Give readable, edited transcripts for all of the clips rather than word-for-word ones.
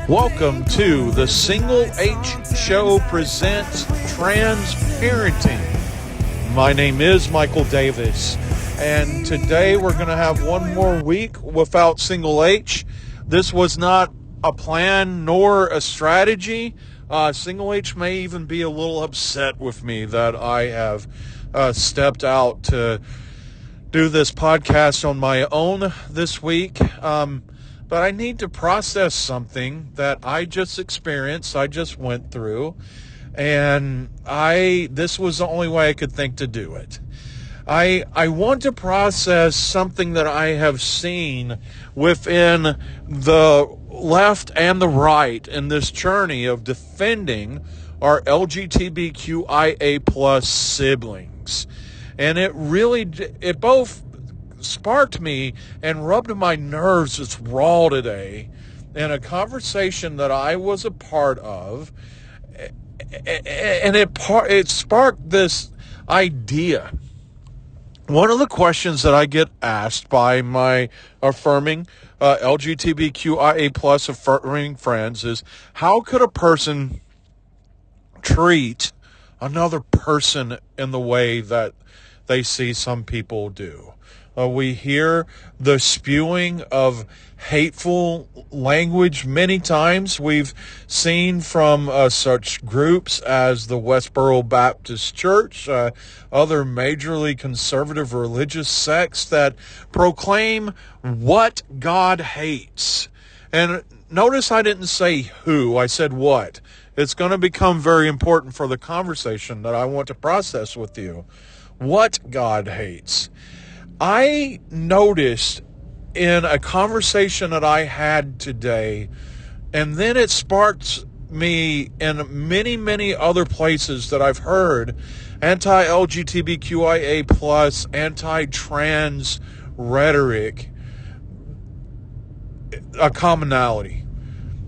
Welcome to the Single H Show presents Trans Parenting. My name is Michael Davis, and today we're going to have one more week without Single H. This was not a plan nor a strategy. Single H may even be a little upset with me that I have stepped out to do this podcast on my own this week. But I need to process something that I just experienced, I just went through, and this was the only way I could think to do it. I want to process something that I have seen within the left and the right in this journey of defending our LGBTQIA plus siblings. And it both sparked me and rubbed my nerves just raw today in a conversation that I was a part of, and it sparked this idea. One of the questions that I get asked by my affirming LGBTQIA plus affirming friends is, how could a person treat another person in the way that they see some people do? We hear the spewing of hateful language many times. We've seen from such groups as the Westboro Baptist Church, other majorly conservative religious sects that proclaim what God hates. And notice I didn't say who, I said what. It's going to become very important for the conversation that I want to process with you. What God hates. I noticed in a conversation that I had today, and then it sparked me in many, many other places that I've heard anti-LGBTQIA plus, anti-trans rhetoric, a commonality.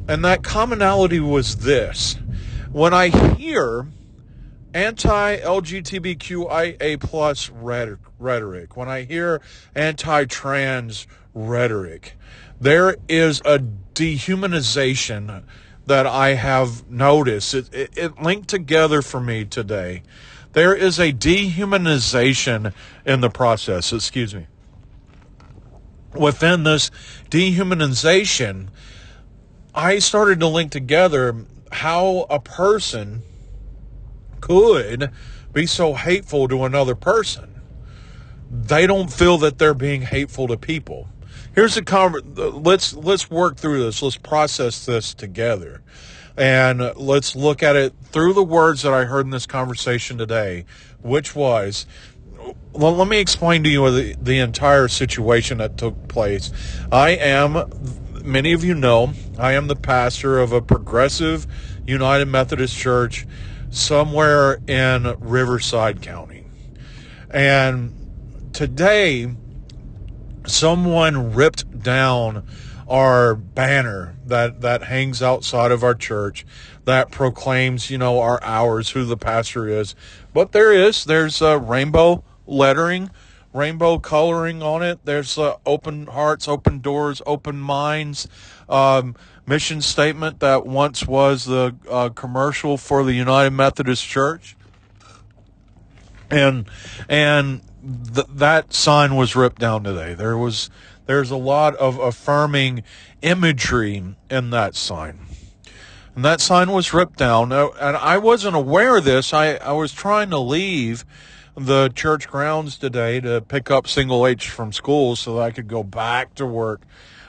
And that commonality was this. When I hear anti-LGBTQIA plus rhetoric, when I hear anti-trans rhetoric, there is a dehumanization that I have noticed. It linked together for me today. There is a dehumanization in the process, Within this dehumanization, I started to link together how a person could be so hateful to another person. They don't feel that they're being hateful to people. Here's let's work through this. Let's process this together. And let's look at it through the words that I heard in this conversation today, which was, well, let me explain to you the entire situation that took place. Many of you know, I am the pastor of a progressive United Methodist Church somewhere in Riverside County. And today, someone ripped down our banner that hangs outside of our church that proclaims, our hours, who the pastor is. But there's rainbow lettering, rainbow coloring on it. There's open hearts, open doors, open minds, mission statement that once was the commercial for the United Methodist Church. And that sign was ripped down today. There's a lot of affirming imagery in that sign. And that sign was ripped down. And I wasn't aware of this. I was trying to leave the church grounds today to pick up Single H from school so that I could go back to work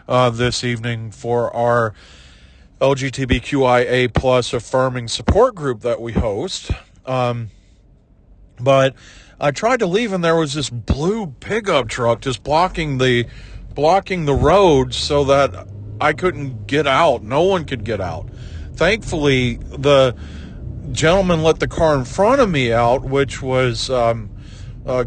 this evening for our LGBTQIA plus affirming support group that we host. But I tried to leave, and there was this blue pickup truck just blocking the road so that I couldn't get out. No one could get out. Thankfully, the gentleman let the car in front of me out, which was a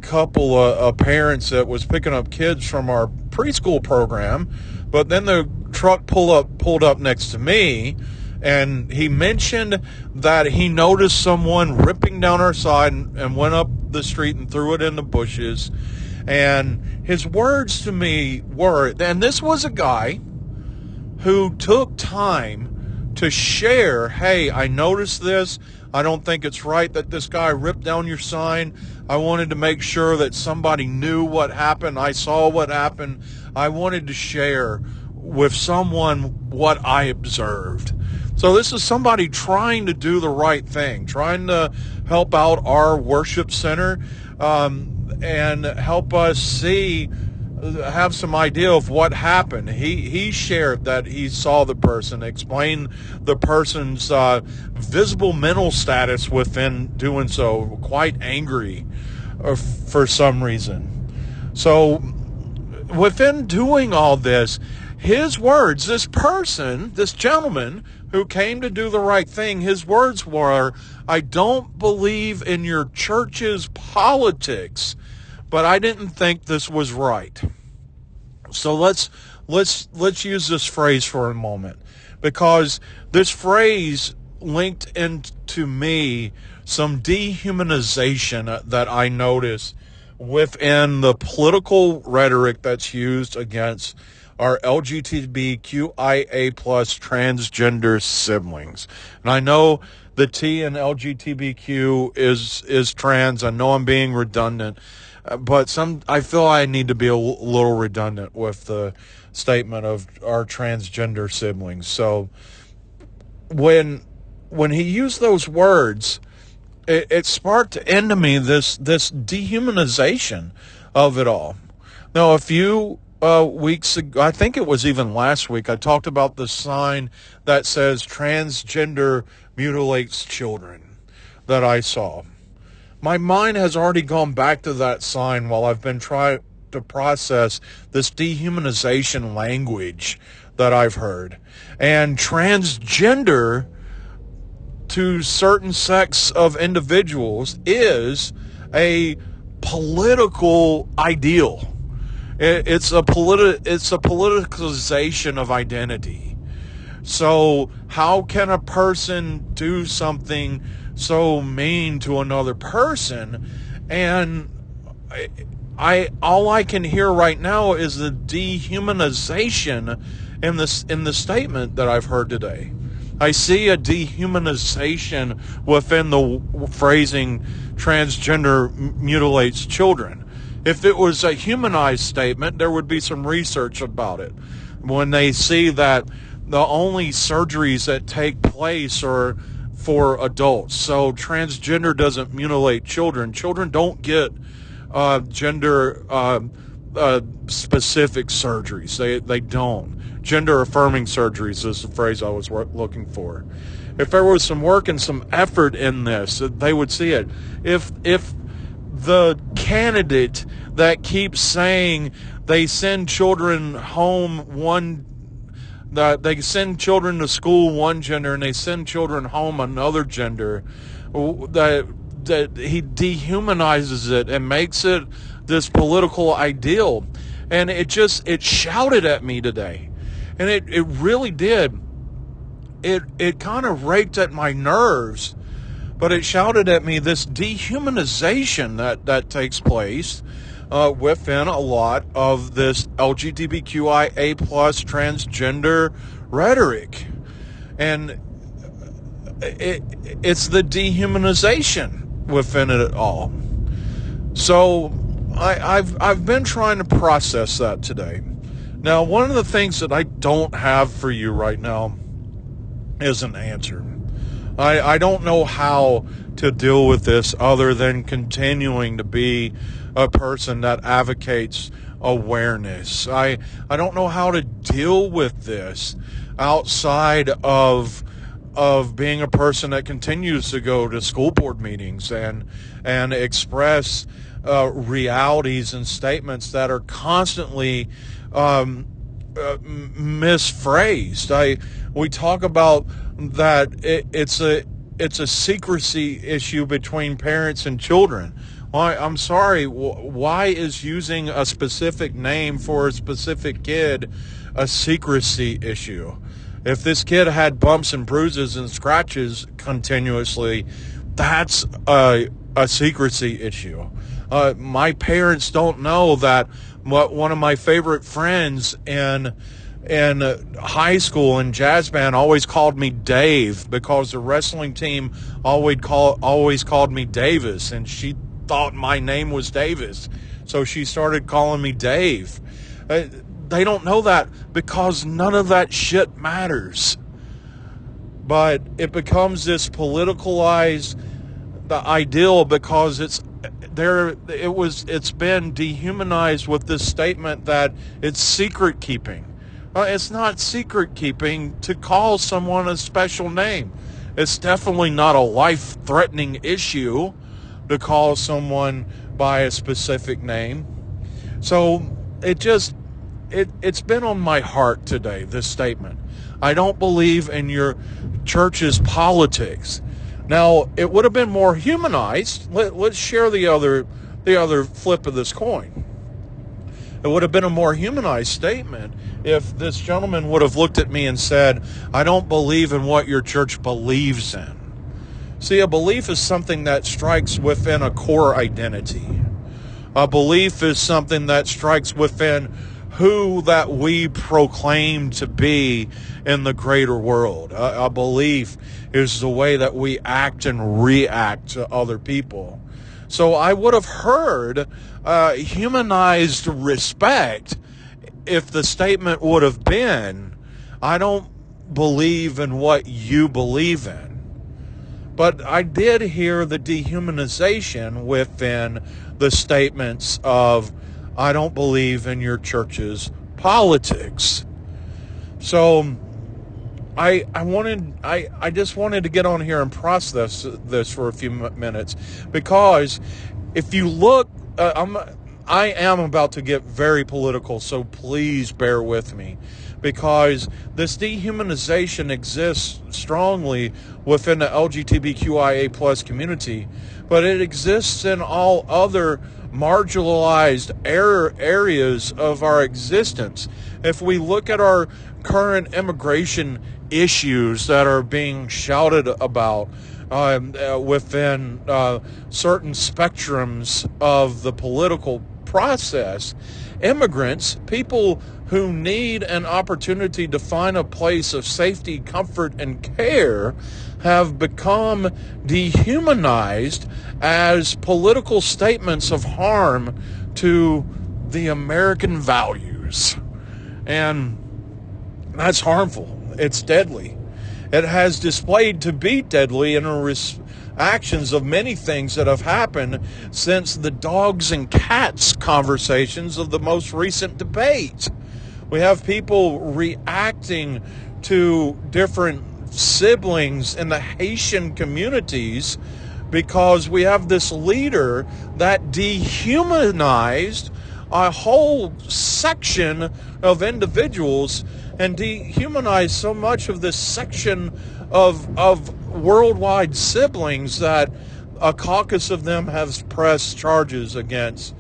couple of parents that was picking up kids from our preschool program. But then the truck pulled up next to me, and he mentioned that he noticed someone ripping down our side and went up the street and threw it in the bushes. And his words to me were, and this was a guy who took time to share, hey, I noticed this. I don't think it's right that this guy ripped down your sign. I wanted to make sure that somebody knew what happened. I saw what happened. I wanted to share with someone what I observed. So this is somebody trying to do the right thing, trying to help out our worship center, and help us have some idea of what happened. He shared that he saw the person, explained the person's visible mental status within doing so, quite angry for some reason. So within doing all this, his words, this person, this gentleman who came to do the right thing, his words were, I don't believe in your church's politics, but I didn't think this was right. So let's use this phrase for a moment, because this phrase linked into me some dehumanization that I notice within the political rhetoric that's used against our LGBTQIA plus transgender siblings. And I know the T in LGBTQ is trans. I know I'm being redundant, but I feel I need to be a little redundant with the statement of our transgender siblings. So when he used those words, it sparked into me this dehumanization of it all. Now, a few weeks ago, I think it was even last week, I talked about the sign that says transgender mutilates children that I saw. My mind has already gone back to that sign while I've been trying to process this dehumanization language that I've heard. And transgender to certain sects of individuals is a political ideal. It's a politicalization of identity. So how can a person do something so mean to another person? And all I can hear right now is the dehumanization in the statement that I've heard today. I see a dehumanization within the phrasing transgender mutilates children. If it was a humanized statement, there would be some research about it. When they see that the only surgeries that take place are for adults. So transgender doesn't mutilate children. Children don't get gender specific surgeries. They don't. Gender affirming surgeries is the phrase I was looking for. If there was some work and some effort in this, they would see it. If the candidate that keeps saying they send children home they send children to school one gender and they send children home another gender, that he dehumanizes it and makes it this political ideal. And it shouted at me today. And it really did. It kind of raked at my nerves, but it shouted at me this dehumanization that takes place within a lot of this LGBTQIA plus transgender rhetoric. And it's the dehumanization within it all. So I've been trying to process that today. Now, one of the things that I don't have for you right now is an answer. I don't know how to deal with this other than continuing to be a person that advocates awareness. I don't know how to deal with this outside of being a person that continues to go to school board meetings and express realities and statements that are constantly misphrased. We talk about that it's a secrecy issue between parents and children. I'm sorry, why is using a specific name for a specific kid a secrecy issue? If this kid had bumps and bruises and scratches continuously, that's a secrecy issue. My parents don't know that one of my favorite friends in in high school in jazz band always called me Dave because the wrestling team always called me Davis, and she thought my name was Davis, so she started calling me Dave. They don't know that because none of that shit matters. But it becomes this politicalized the ideal because it's been dehumanized with this statement that it's secret keeping. It's not secret keeping to call someone a special name. It's definitely not a life-threatening issue to call someone by a specific name. So it's been on my heart today, this statement. I don't believe in your church's politics. Now, it would have been more humanized. Let's share the other flip of this coin. It would have been a more humanized statement if this gentleman would have looked at me and said, I don't believe in what your church believes in. See, a belief is something that strikes within a core identity. A belief is something that strikes within who that we proclaim to be in the greater world. A belief is the way that we act and react to other people. So I would have heard humanized respect if the statement would have been, I don't believe in what you believe in. But I did hear the dehumanization within the statements of, I don't believe in your church's politics. So I just wanted to get on here and process this for a few minutes, because if you look, I am about to get very political, so please bear with me, because this dehumanization exists strongly within the LGBTQIA plus community, but it exists in all other marginalized areas of our existence. If we look at our current immigration issues that are being shouted about within certain spectrums of the political process, immigrants, people who need an opportunity to find a place of safety, comfort, and care, have become dehumanized as political statements of harm to the American values. And that's harmful. It's deadly. It has displayed to be deadly in actions of many things that have happened since the dogs and cats conversations of the most recent debate. We have people reacting to different siblings in the Haitian communities because we have this leader that dehumanized a whole section of individuals and dehumanized so much of this section of worldwide siblings that a caucus of them has pressed charges against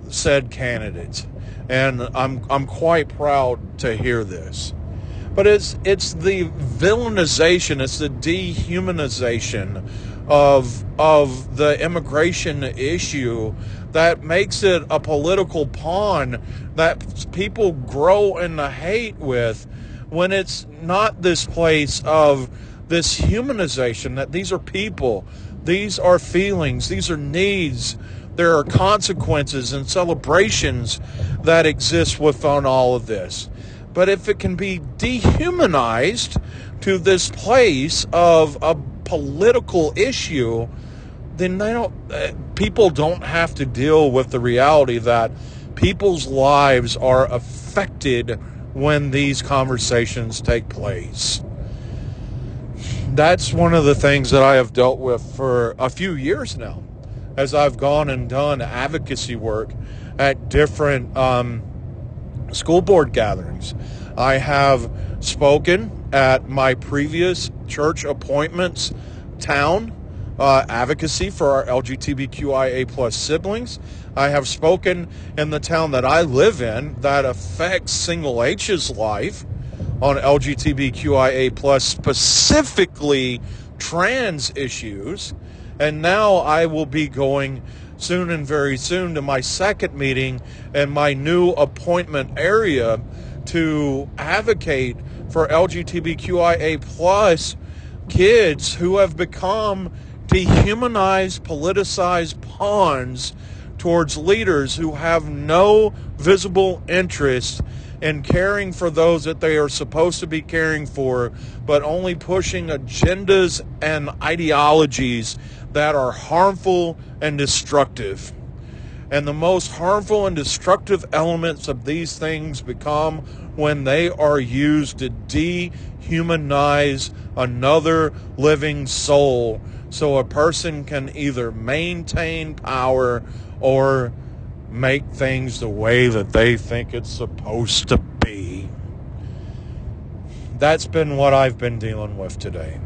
said candidates. And I'm quite proud to hear this. But it's the villainization, it's the dehumanization of the immigration issue that makes it a political pawn that people grow in the hate with, when it's not this place of this humanization, that these are people, these are feelings, these are needs, there are consequences and celebrations that exist within all of this. But if it can be dehumanized to this place of a political issue, then people don't have to deal with the reality that people's lives are affected when these conversations take place. That's one of the things that I have dealt with for a few years now, as I've gone and done advocacy work at different school board gatherings. I have spoken at my previous church appointments town advocacy for our LGBTQIA plus siblings. I have spoken in the town that I live in that affects single H's life on LGBTQIA plus, specifically trans issues. And now I will be going soon and very soon to my second meeting in my new appointment area to advocate for LGBTQIA plus kids who have become dehumanized, politicized pawns towards leaders who have no visible interest in caring for those that they are supposed to be caring for, but only pushing agendas and ideologies that are harmful and destructive. And the most harmful and destructive elements of these things become when they are used to dehumanize another living soul, so a person can either maintain power or make things the way that they think it's supposed to be. That's been what I've been dealing with today.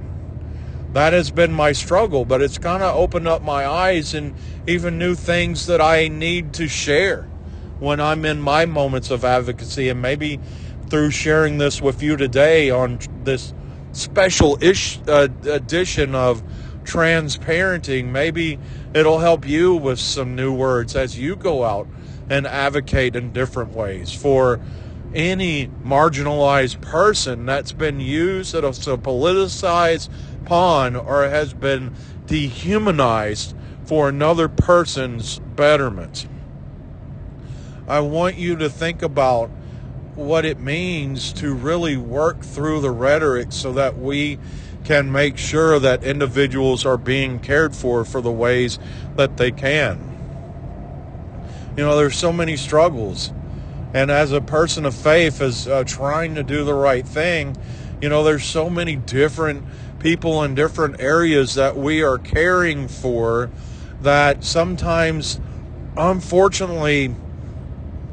That has been my struggle, but it's kind of opened up my eyes and even new things that I need to share when I'm in my moments of advocacy, and maybe through sharing this with you today on this special edition of Transparenting, maybe it'll help you with some new words as you go out and advocate in different ways for any marginalized person that's been used as a politicized pawn or has been dehumanized for another person's betterment. I want you to think about what it means to really work through the rhetoric so that we can make sure that individuals are being cared for the ways that they can. You know, there's so many struggles. And as a person of faith, as trying to do the right thing, you know, there's so many different people in different areas that we are caring for that sometimes, unfortunately,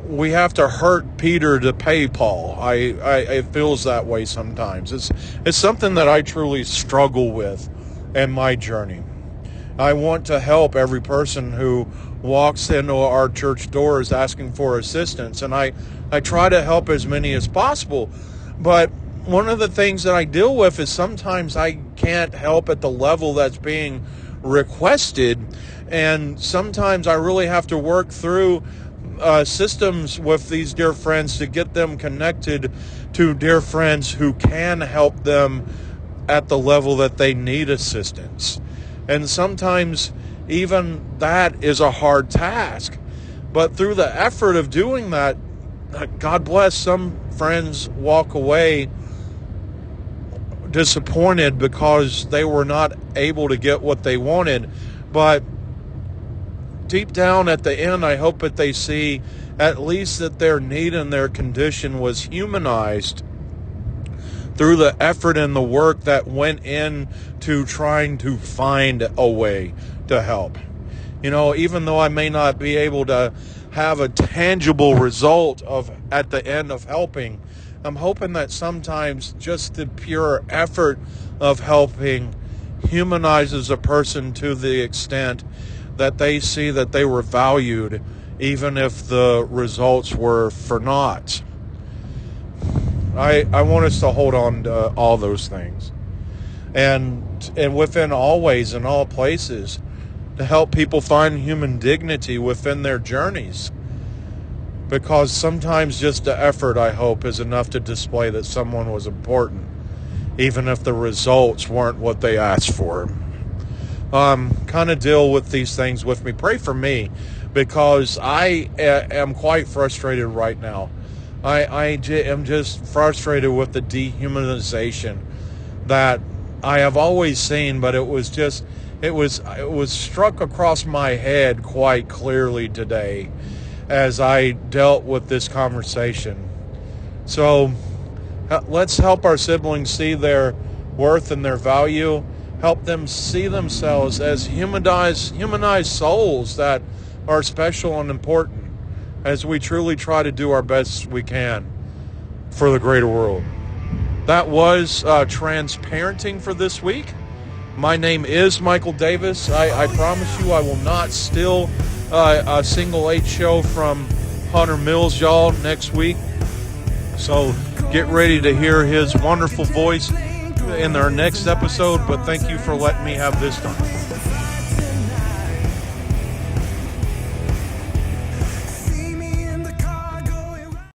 we have to hurt Peter to pay Paul. It feels that way sometimes. It's something that I truly struggle with in my journey. I want to help every person who walks into our church doors asking for assistance, and I try to help as many as possible. But one of the things that I deal with is sometimes I can't help at the level that's being requested, and sometimes I really have to work through systems with these dear friends to get them connected to dear friends who can help them at the level that they need assistance. And sometimes even that is a hard task. But through the effort of doing that, God bless, some friends walk away disappointed because they were not able to get what they wanted. But deep down at the end, I hope that they see at least that their need and their condition was humanized through the effort and the work that went into trying to find a way to help. You know, even though I may not be able to have a tangible result of at the end of helping, I'm hoping that sometimes just the pure effort of helping humanizes a person to the extent that they see that they were valued, even if the results were for naught. I want us to hold on to all those things. And within all ways and all places, to help people find human dignity within their journeys. Because sometimes just the effort, I hope, is enough to display that someone was important, even if the results weren't what they asked for. Kind of deal with these things with me. Pray for me, because I am quite frustrated right now. I am just frustrated with the dehumanization that I have always seen, but it was struck across my head quite clearly today as I dealt with this conversation. So let's help our siblings see their worth and their value. Help them see themselves as humanized souls that are special and important, as we truly try to do our best we can for the greater world. That was Transparenting for this week. My name is Michael Davis. I promise you I will not steal a single H show from Hunter Mills, y'all, next week. So get ready to hear his wonderful voice in our next episode, but thank you for letting me have this time.